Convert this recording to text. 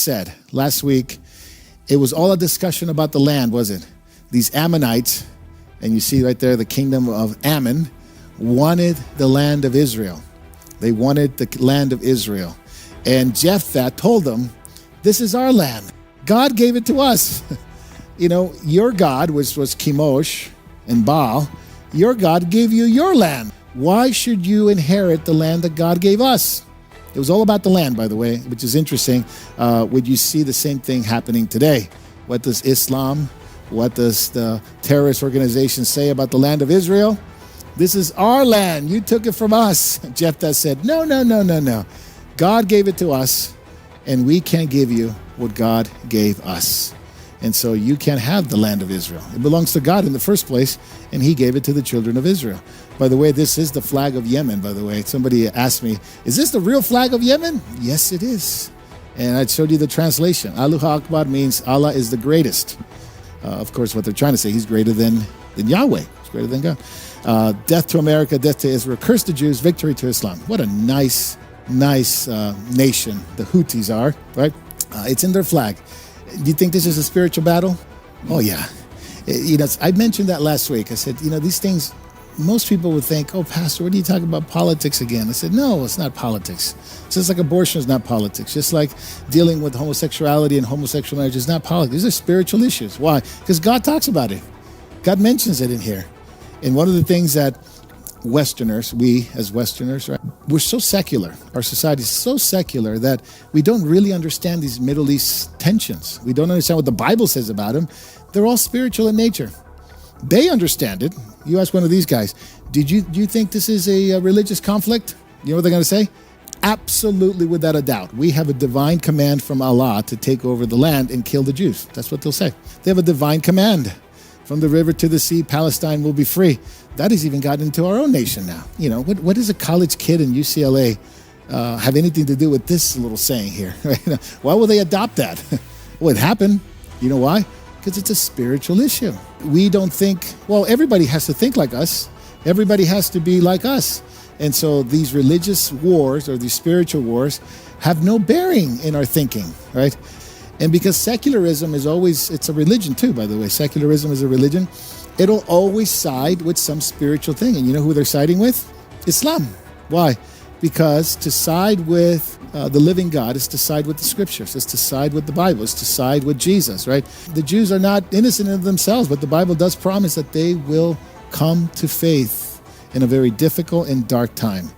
said last week, it was all a discussion about the land, was it? These Ammonites, and you see right there the kingdom of Ammon, wanted the land of Israel. They wanted the land of Israel. And Jephthah told them, this is our land. God gave it to us. You know, your God, which was Chemosh and Baal, your God gave you your land. Why should you inherit the land that God gave us? It was all about the land, by the way, which is interesting. Would you see the same thing happening today? What does Islam, what does the terrorist organization say about the land of Israel? This is our land. You took it from us. Jephthah said, no. God gave it to us, and we can't give you what God gave us. And so you can't have the land of Israel. It belongs to God in the first place, and he gave it to the children of Israel. By the way, this is the flag of Yemen, by the way. Somebody asked me, is this the real flag of Yemen? Yes, it is. And I showed you the translation. Allahu Akbar means Allah is the greatest. Of course, what they're trying to say, he's greater than Yahweh. He's greater than God. Death to America, death to Israel, curse to Jews, victory to Islam. What a nice nation the Houthis are, right? It's in their flag. Do you think this is a spiritual battle? Oh, yeah. You know, I mentioned that last week. I said, you know, these things, most people would think, oh, Pastor, what are you talking about politics again? I said, no, it's not politics. It's just like abortion is not politics. Just like dealing with homosexuality and homosexual marriage is not politics. These are spiritual issues. Why? Because God talks about it. God mentions it in here. And one of the things that Westerners, we as Westerners, right, we're so secular. Our society is so secular that we don't really understand these Middle East tensions. We don't understand what the Bible says about them. They're all spiritual in nature. They understand it. You ask one of these guys, do you think this is a religious conflict? You know what they're going to say? Absolutely, without a doubt. We have a divine command from Allah to take over the land and kill the Jews. That's what they'll say. They have a divine command. From the river to the sea, Palestine will be free. That has even gotten into our own nation now. You know, what does a college kid in UCLA have anything to do with this little saying here? Why will they adopt that? Well, it happened. You know why? Because it's a spiritual issue. We don't think, well, everybody has to think like us. Everybody has to be like us. And so these religious wars or these spiritual wars have no bearing in our thinking, right? And because secularism is always, it's a religion too, by the way. Secularism is a religion. It'll always side with some spiritual thing. And you know who they're siding with? Islam. Why? Because to side with the living God is to side with the scriptures. It's to side with the Bible. It's to side with Jesus, right? The Jews are not innocent of themselves, but the Bible does promise that they will come to faith in a very difficult and dark time.